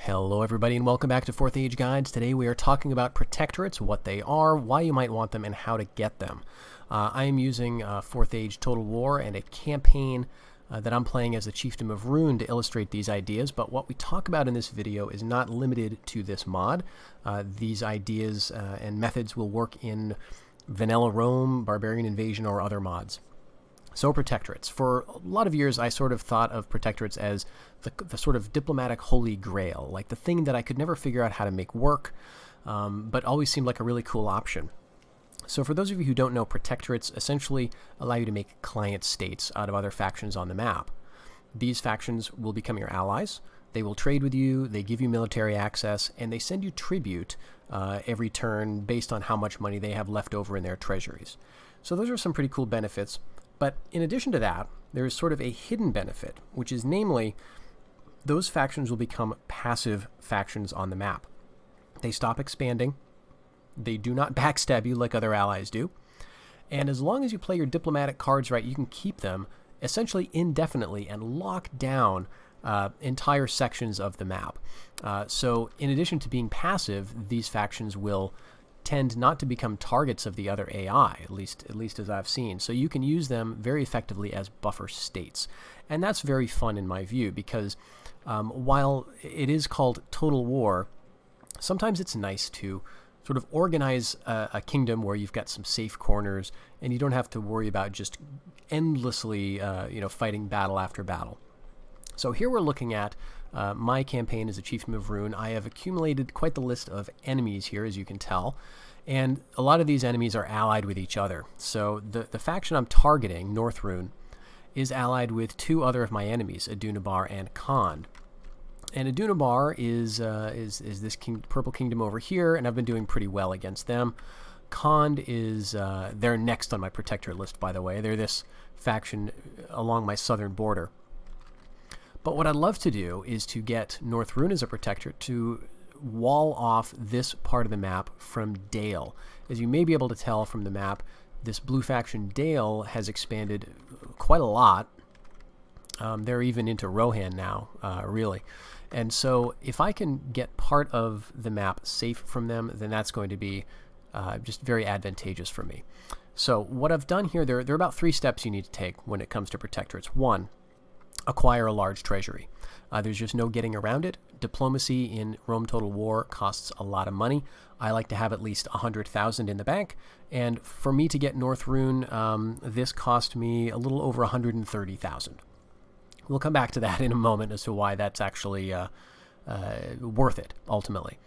Hello everybody and welcome back to 4th Age Guides. Today we are talking about protectorates, what they are, why you might want them, and how to get them. I am using 4th Age Total War and a campaign that I'm playing as the Chiefdom of Rune to illustrate these ideas, but what we talk about in this video is not limited to this mod. These ideas and methods will work in Vanilla Rome, Barbarian Invasion, or other mods. So protectorates. For a lot of years, I sort of thought of protectorates as the sort of diplomatic holy grail, like the thing that I could never figure out how to make work, but always seemed like a really cool option. So for those of you who don't know, protectorates essentially allow you to make client states out of other factions on the map. These factions will become your allies. They will trade with you, they give you military access, and they send you tribute every turn based on how much money they have left over in their treasuries. So those are some pretty cool benefits. But in addition to that, there is sort of a hidden benefit, which is namely, those factions will become passive factions on the map. They stop expanding, they do not backstab you like other allies do, and as long as you play your diplomatic cards right, you can keep them essentially indefinitely and lock down entire sections of the map. So in addition to being passive, these factions will tend not to become targets of the other AI, at least as I've seen. So you can use them very effectively as buffer states. And that's very fun in my view, because while it is called Total War, sometimes it's nice to sort of organize a kingdom where you've got some safe corners and you don't have to worry about just endlessly fighting battle after battle. So here we're looking at my campaign as a Chiefdom of Rune. I have accumulated quite the list of enemies here, as you can tell, and a lot of these enemies are allied with each other. So the faction I'm targeting, North Rune, is allied with two other of my enemies, Adunabar and Khan. And Adunabar is this purple kingdom over here, and I've been doing pretty well against them. Khan is, they're next on my protectorate list, by the way. They're this faction along my southern border. But what I'd love to do is to get North Rune as a protectorate to wall off this part of the map from Dale. As you may be able to tell from the map, this blue faction Dale has expanded quite a lot. They're even into Rohan now, really. And so if I can get part of the map safe from them, then that's going to be just very advantageous for me. So what I've done here, there are about 3 steps you need to take when it comes to protectorates. 1, acquire a large treasury. There's just no getting around it. Diplomacy in Rome Total War costs a lot of money. I like to have at least 100,000 in the bank, and for me to get North Rune, this cost me a little over 130,000. We'll come back to that in a moment as to why that's actually worth it, ultimately.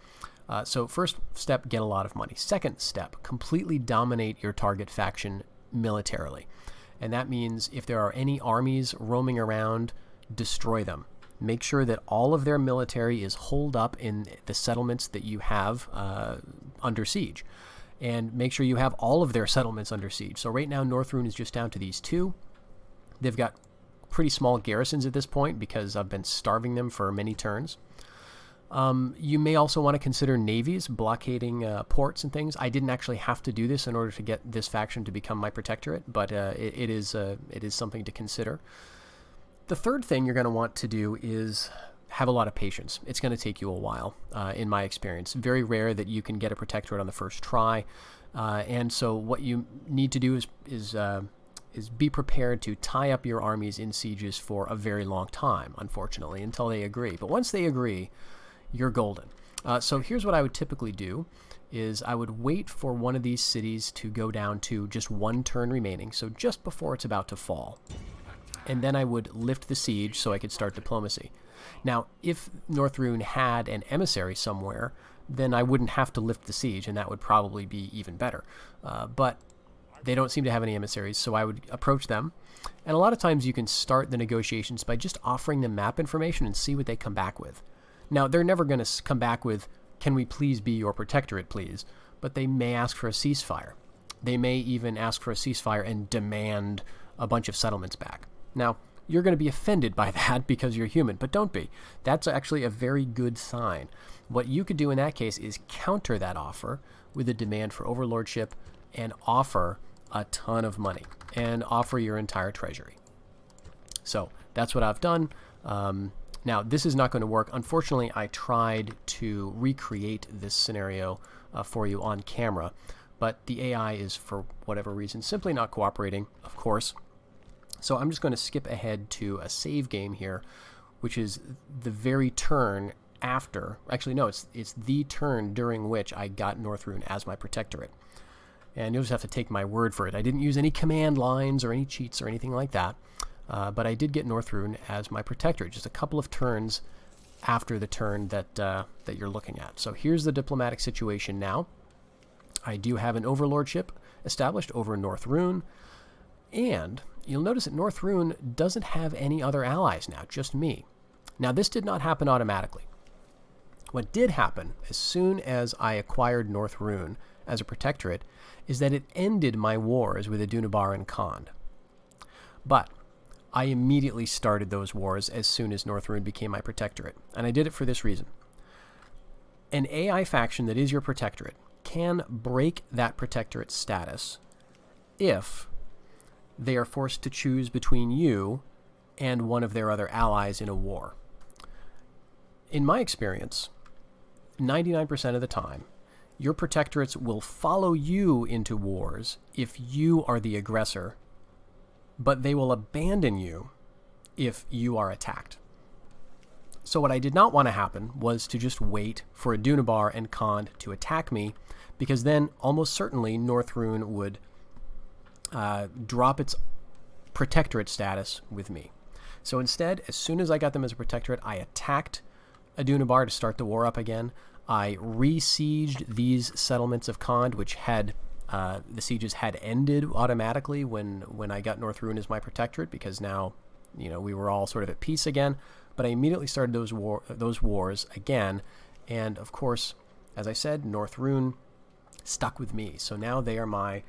So first step, get a lot of money. Second step, completely dominate your target faction militarily. And that means if there are any armies roaming around, destroy them. Make sure that all of their military is holed up in the settlements that you have under siege. And make sure you have all of their settlements under siege. So right now, North Rune is just down to these 2. They've got pretty small garrisons at this point because I've been starving them for many turns. You may also want to consider navies blockading ports and things. I didn't actually have to do this in order to get this faction to become my protectorate, but it is something to consider. The third thing you're going to want to do is have a lot of patience. It's going to take you a while, in my experience. Very rare that you can get a protectorate on the first try, and so what you need to do is be prepared to tie up your armies in sieges for a very long time, unfortunately, until they agree. But once they agree, you're golden. So here's what I would typically do, is I would wait for one of these cities to go down to just 1 turn remaining, so just before it's about to fall. And then I would lift the siege so I could start diplomacy. Now, if North Rune had an emissary somewhere, then I wouldn't have to lift the siege, and that would probably be even better. But they don't seem to have any emissaries, so I would approach them. And a lot of times you can start the negotiations by just offering them map information and see what they come back with. Now, they're never going to come back with, "Can we please be your protectorate, please?" But they may ask for a ceasefire. They may even ask for a ceasefire and demand a bunch of settlements back. Now, you're going to be offended by that because you're human, but don't be. That's actually a very good sign. What you could do in that case is counter that offer with a demand for overlordship and offer a ton of money and offer your entire treasury. So that's what I've done. Now, this is not going to work. Unfortunately, I tried to recreate this scenario for you on camera, but the AI is, for whatever reason, simply not cooperating, of course. So I'm just going to skip ahead to a save game here, which is the very turn after, actually no, it's the turn during which I got Northrune as my protectorate. And you'll just have to take my word for it. I didn't use any command lines or any cheats or anything like that, but I did get Northrune as my protectorate, just a couple of turns after the turn that you're looking at. So here's the diplomatic situation now. I do have an overlordship established over Northrune, and you'll notice that Northrune doesn't have any other allies now, just me. Now, this did not happen automatically. What did happen as soon as I acquired Northrune as a protectorate is that it ended my wars with Adunabar and Khand. But I immediately started those wars as soon as Northrune became my protectorate, and I did it for this reason. An AI faction that is your protectorate can break that protectorate status if they are forced to choose between you and one of their other allies in a war. In my experience, 99% of the time, your protectorates will follow you into wars if you are the aggressor, but they will abandon you if you are attacked. So what I did not want to happen was to just wait for Adunabar and Khand to attack me, because then almost certainly Northrune would drop its protectorate status with me. So instead, as soon as I got them as a protectorate, I attacked Adunabar to start the war up again. I re-sieged these settlements of Khand, which had the sieges had ended automatically when I got Northrune as my protectorate, because now, we were all sort of at peace again. But I immediately started those wars again, and of course, as I said, Northrune stuck with me. So now they are my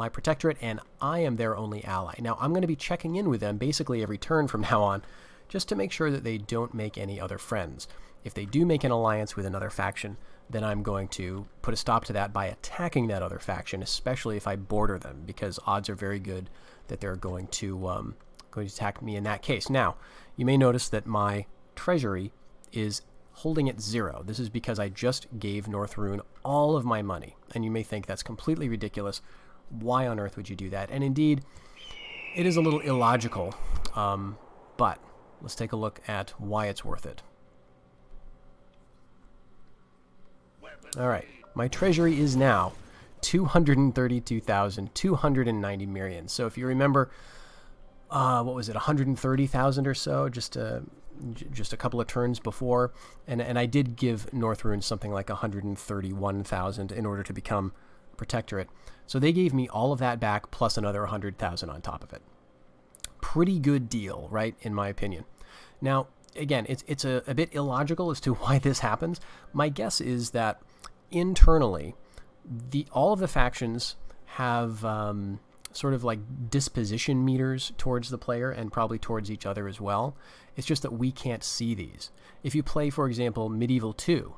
protectorate, and I am their only ally. Now I'm going to be checking in with them basically every turn from now on, just to make sure that they don't make any other friends. If they do make an alliance with another faction, then I'm going to put a stop to that by attacking that other faction, especially if I border them, because odds are very good that they're going to attack me in that case. Now, you may notice that my treasury is holding at 0. This is because I just gave Northrune all of my money, and you may think that's completely ridiculous. Why on earth would you do that? And indeed, it is a little illogical, but let's take a look at why it's worth it. All right, my treasury is now 232,290 Mirians. So if you remember, what was it, 130,000 or so, just a couple of turns before, and I did give Northrune something like 131,000 in order to become protectorate. So they gave me all of that back plus another 100,000 on top of it. Pretty good deal, right, in my opinion. Now, again, it's a bit illogical as to why this happens. My guess is that internally, all of the factions have sort of like disposition meters towards the player and probably towards each other as well. It's just that we can't see these. If you play, for example, Medieval 2,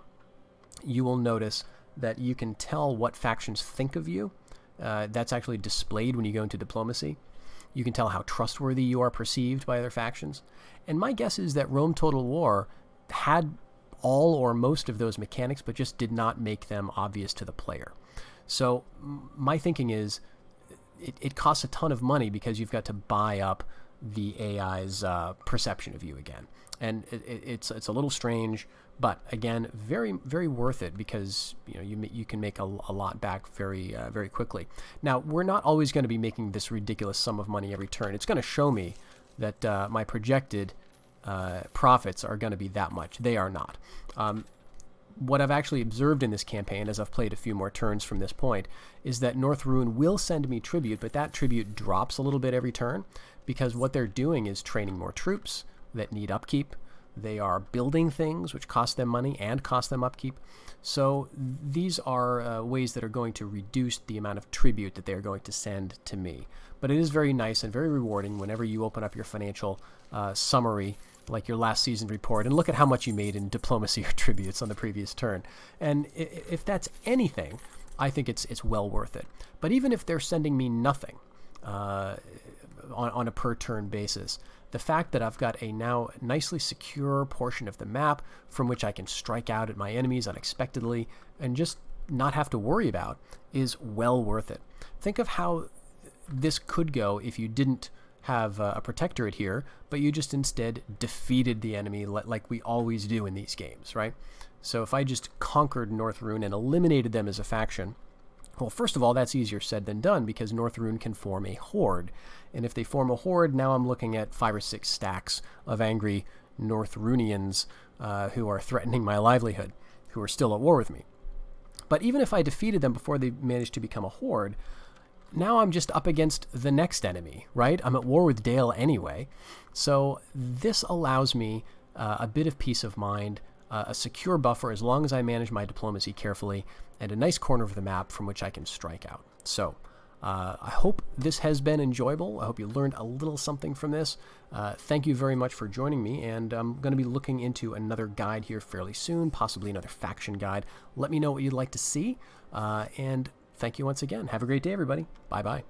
you will notice that you can tell what factions think of you. That's actually displayed when you go into diplomacy. You can tell how trustworthy you are perceived by other factions. And my guess is that Rome Total War had all or most of those mechanics, but just did not make them obvious to the player. So my thinking is it costs a ton of money because you've got to buy up the AI's perception of you again. And it's a little strange, but again, very, very worth it, because you can make a lot back very very quickly. Now, we're not always going to be making this ridiculous sum of money every turn. It's going to show me that my projected profits are going to be that much. They are not. What I've actually observed in this campaign, as I've played a few more turns from this point, is that Northrune will send me tribute, but that tribute drops a little bit every turn, because what they're doing is training more troops that need upkeep. They are building things which cost them money and cost them upkeep. So these are ways that are going to reduce the amount of tribute that they're going to send to me. But it is very nice and very rewarding whenever you open up your financial summary, like your last season report, and look at how much you made in diplomacy or tributes on the previous turn. And if that's anything, I think it's well worth it. But even if they're sending me nothing on a per turn basis, the fact that I've got a now nicely secure portion of the map from which I can strike out at my enemies unexpectedly and just not have to worry about is well worth it. Think of how this could go if you didn't have a protectorate here, but you just instead defeated the enemy like we always do in these games, right? So if I just conquered North Rune and eliminated them as a faction, well, first of all, that's easier said than done because North Rune can form a horde. And if they form a horde, now I'm looking at 5 or 6 stacks of angry North Runians who are threatening my livelihood, who are still at war with me. But even if I defeated them before they managed to become a horde, now I'm just up against the next enemy, right? I'm at war with Dale anyway. So this allows me a bit of peace of mind, a secure buffer as long as I manage my diplomacy carefully, and a nice corner of the map from which I can strike out. So I hope this has been enjoyable. I hope you learned a little something from this. Thank you very much for joining me, and I'm going to be looking into another guide here fairly soon, possibly another faction guide. Let me know what you'd like to see, and thank you once again. Have a great day, everybody. Bye-bye.